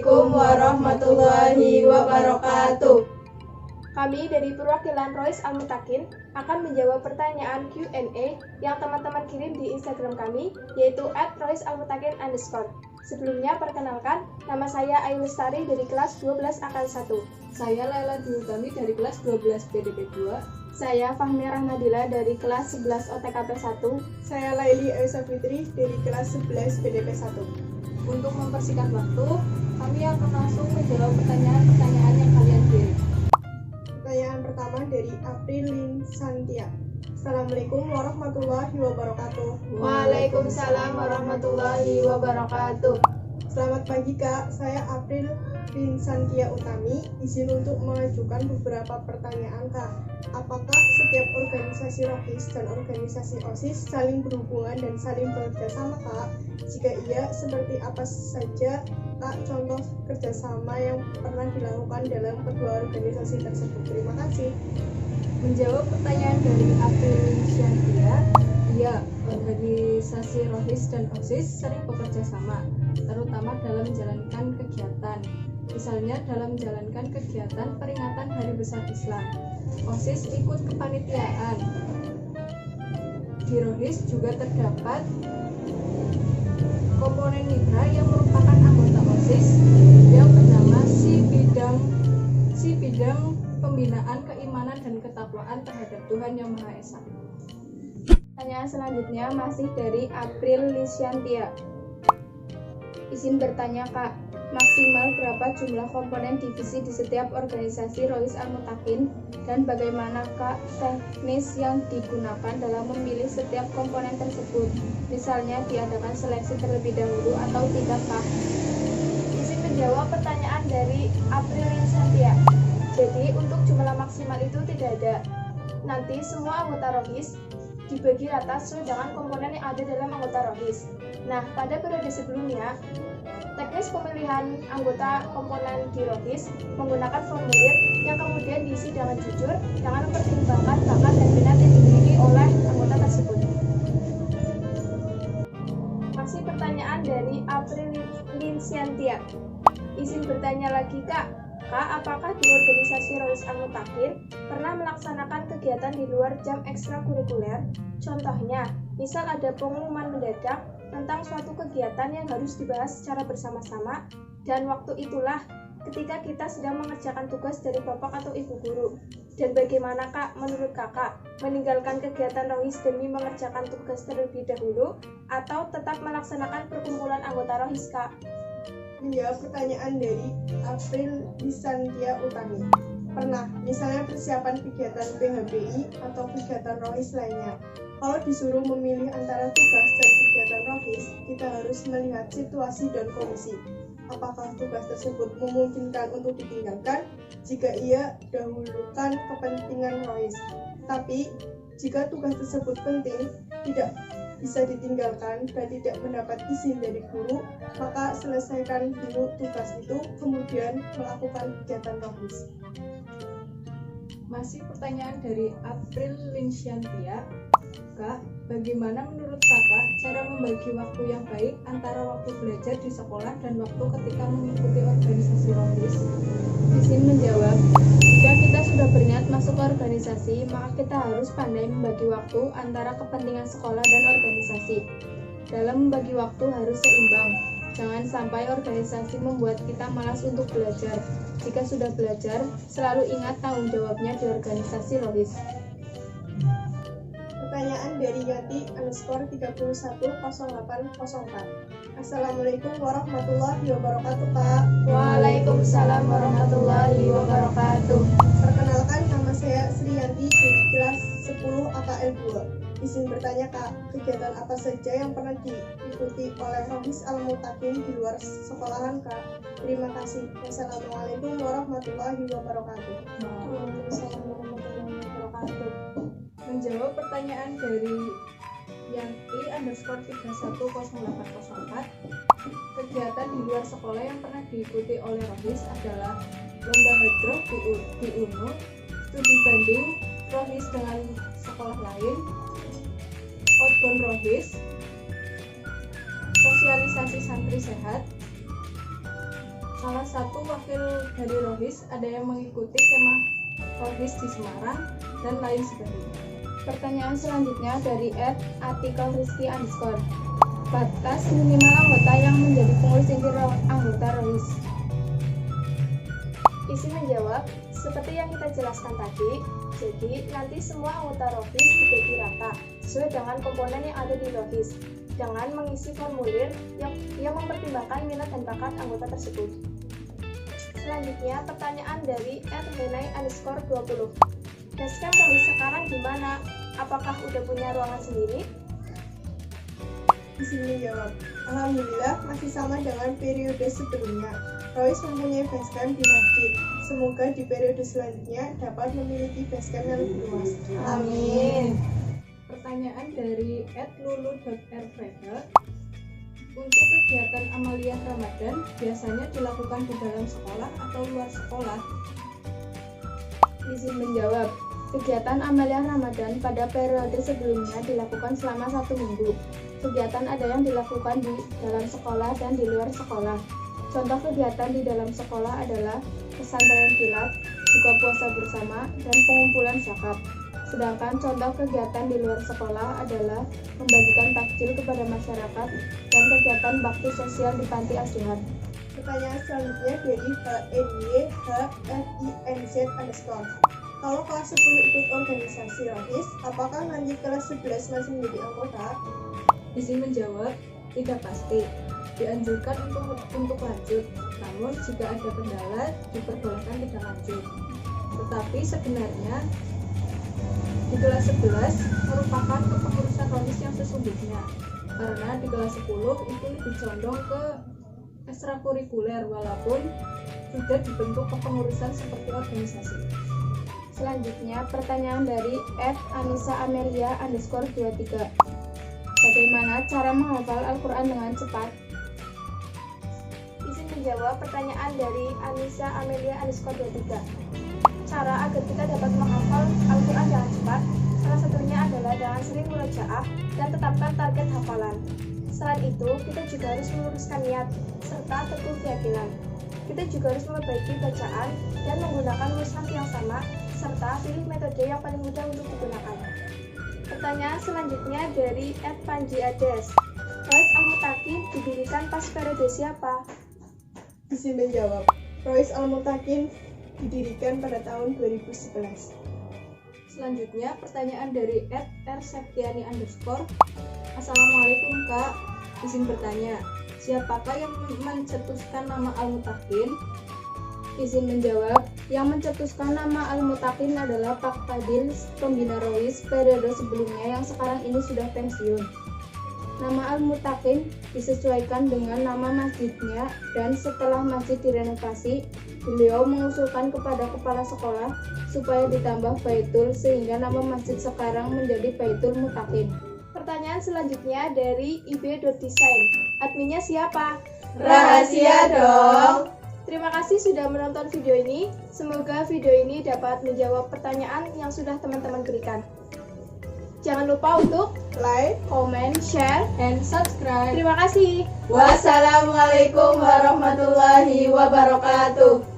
Assalamualaikum warahmatullahi wabarakatuh. Kami dari perwakilan Rois Al-Mutakin akan menjawab pertanyaan Q&A yang teman-teman kirim di Instagram kami, yaitu @roisalmutakin_. Sebelumnya perkenalkan, nama saya Ayu Lestari dari kelas 12 Akal 1. Saya Laila Dulutami dari kelas 12 PDP 2. Saya Fahmi Rahmadila dari kelas 11 OTKP 1. Saya Laili Aisyah Fitri dari kelas 11 PDP 1. Untuk mempersingkat waktu, kami akan langsung menjawab pertanyaan-pertanyaan yang kalian kirim. Pertanyaan pertama dari April Lin Santia. Assalamualaikum warahmatullahi wabarakatuh. Waalaikumsalam warahmatullahi wabarakatuh. Selamat pagi Kak, saya April Lin Santia Utami. Izin untuk mengajukan beberapa pertanyaan Kak. Apakah setiap organisasi Rohis dan organisasi OSIS saling berhubungan dan saling bekerja sama Kak? Jika iya, seperti apa saja Kak contoh kerjasama yang pernah dilakukan dalam kedua organisasi tersebut? Terima kasih. Menjawab pertanyaan dari April Syantia, iya, organisasi Rohis dan OSIS sering bekerja sama, terutama dalam menjalankan kegiatan. Misalnya dalam menjalankan kegiatan peringatan Hari Besar Islam, OSIS ikut kepanitiaan. Di Rohis juga terdapat komponen mitra yang merupakan anggota OSIS yang bernama si bidang pembinaan keimanan dan ketakwaan terhadap Tuhan Yang Maha Esa. Pertanyaan selanjutnya masih dari April Lisyantia. Izin bertanya Kak, maksimal berapa jumlah komponen divisi di setiap organisasi Rois Al-Mutakin dan bagaimanakah teknis yang digunakan dalam memilih setiap komponen tersebut? Misalnya diadakan seleksi terlebih dahulu atau tidak Kak? Izin menjawab pertanyaan dari April Lisyantia. Jadi untuk jumlah maksimal itu tidak ada. Nanti semua anggota Rohis dibagi rata sesuai dengan komponen yang ada dalam anggota Rohis. Nah, pada periode sebelumnya, teknis pemilihan anggota komponen di Rohis menggunakan formulir yang kemudian diisi dengan jujur dengan mempertimbangkan bakat dan minat yang dimiliki oleh anggota tersebut. Masih pertanyaan dari April Linsyantia. Izin bertanya lagi Kak, apakah di organisasi Rois Al-Mutakin pernah melaksanakan kegiatan di luar jam ekstrakurikuler? Contohnya, misal ada pengumuman mendadak tentang suatu kegiatan yang harus dibahas secara bersama-sama, dan waktu itulah ketika kita sedang mengerjakan tugas dari bapak atau ibu guru. Dan bagaimana Kak, menurut Kakak, meninggalkan kegiatan Rohis demi mengerjakan tugas terlebih dahulu, atau tetap melaksanakan perkumpulan anggota Rohis Kak? Menjawab pertanyaan dari April Lisantia Utami. Pernah, misalnya persiapan kegiatan PHBI atau kegiatan Rohis lainnya. Kalau disuruh memilih antara tugas dan kegiatan Rohis, kita harus melihat situasi dan kondisi. Apakah tugas tersebut memungkinkan untuk ditinggalkan? Jika iya, dahulukan kepentingan Rohis. Tapi, jika tugas tersebut penting, tidak bisa ditinggalkan dan tidak mendapat izin dari guru, maka selesaikan dulu tugas itu, kemudian melakukan kegiatan Rohis. Masih pertanyaan dari April Linsyantia. Kak, bagaimana menurut Kakak cara membagi waktu yang baik antara waktu belajar di sekolah dan waktu ketika mengikuti organisasi Rohis? Izin menjawab, jika kita sudah berniat masuk ke organisasi, maka kita harus pandai membagi waktu antara kepentingan sekolah dan organisasi. Dalam membagi waktu harus seimbang. Jangan sampai organisasi membuat kita malas untuk belajar. Jika sudah belajar, selalu ingat tanggung jawabnya di organisasi Rohis. Pertanyaan dari Yati_310804. Assalamualaikum warahmatullahi wabarakatuh Kak. Waalaikumsalam warahmatullahi wabarakatuh. Perkenalkan, nama saya Sri Yanti dari kelas 10 AKL 2. Izin bertanya Kak, kegiatan apa saja yang pernah diikuti oleh Rohis Al-Mutakin di luar sekolahan Kak? Terima kasih. Wassalamualaikum warahmatullahi wabarakatuh. Waalaikumsalam warahmatullahi wabarakatuh. Menjawab pertanyaan dari Yanti_310804, kegiatan di luar sekolah yang pernah diikuti oleh Rohis adalah lomba hadroh di UNU, studi banding Rohis dengan sekolah lain, outbound Rohis, sosialisasi santri sehat, salah satu wakil dari Rohis ada yang mengikuti kemah Rohis di Semarang dan lain sebagainya. Pertanyaan selanjutnya dari @artikelrizky_. Batas minimal anggota yang menjadi pengurus inti anggota Rohis. Isi menjawab, seperti yang kita jelaskan tadi, jadi nanti semua anggota Rohis dibagi rata sesuai dengan komponen yang ada di Rohis, dengan mengisi formulir yang mempertimbangkan minat dan bakat anggota tersebut. Selanjutnya, pertanyaan dari @henai_20. Basecamp Rohis sekarang di mana? Apakah udah punya ruangan sendiri? Di sini jawab, alhamdulillah masih sama dengan periode sebelumnya. Rohis mempunyai basecamp di masjid. Semoga di periode selanjutnya dapat memiliki basecamp yang lebih luas. Amin. Pertanyaan dari @lulu.rfrega. Untuk kegiatan amaliyah Ramadan biasanya dilakukan di dalam sekolah atau luar sekolah? Izin menjawab, kegiatan amaliyah Ramadan pada periode sebelumnya dilakukan selama 1 minggu. Kegiatan ada yang dilakukan di dalam sekolah dan di luar sekolah. Contoh kegiatan di dalam sekolah adalah pesantren kilat, buka puasa bersama, dan pengumpulan zakat. Sedangkan contoh kegiatan di luar sekolah adalah membagikan takjil kepada masyarakat dan kegiatan bakti sosial di panti asuhan. Pertanyaan selanjutnya dari HNYHFINZ_. Kalau kelas 10 ikut organisasi Rohis, apakah nanti kelas 11 masih menjadi anggota? Izin menjawab, tidak pasti. Dianjurkan untuk lanjut, namun jika ada kendala diperbolehkan tidak lanjut. Tetapi sebenarnya di kelas 11 merupakan kepengurusan Rohis yang sesungguhnya, karena di kelas 10 itu lebih condong ke ekstrakurikuler walaupun sudah dibentuk kepengurusan seperti organisasi. Selanjutnya, pertanyaan dari @anissa_amelia_23. Bagaimana cara menghafal Al-Quran dengan cepat? Izin menjawab pertanyaan dari Anissa_Amelia_23. Cara agar kita dapat menghafal Al-Quran dengan cepat, salah satunya adalah dengan sering murojaah dan tetapkan target hafalan. Selain itu, kita juga harus meluruskan niat serta teguh keyakinan. Kita juga harus memperbaiki bacaan dan menggunakan mushaf yang sama, serta pilih metode yang paling mudah untuk digunakan. Pertanyaan selanjutnya dari @panjiades. Rohis Al-Mutakin didirikan pas periode siapa? Izin menjawab, Rohis Al-Mutakin didirikan pada tahun 2011. Selanjutnya pertanyaan dari @rseptiani_. Assalamualaikum Kak, izin bertanya, siapakah yang mencetuskan nama Al-Mutakin? Izin menjawab, yang mencetuskan nama Al-Mutakin adalah Pak Fadil, pembina Rohis periode sebelumnya yang sekarang ini sudah pensiun. Nama Al-Mutakin disesuaikan dengan nama masjidnya, dan setelah masjid direnovasi, beliau mengusulkan kepada kepala sekolah supaya ditambah Baitul sehingga nama masjid sekarang menjadi Baitul Mutakin. Pertanyaan selanjutnya dari ib.design. Adminnya siapa? Rahasia dong. Terima kasih sudah menonton video ini. Semoga video ini dapat menjawab pertanyaan yang sudah teman-teman berikan. Jangan lupa untuk Like, komen, share. And subscribe. Terima kasih. wassalamualaikum warahmatullahi wabarakatuh.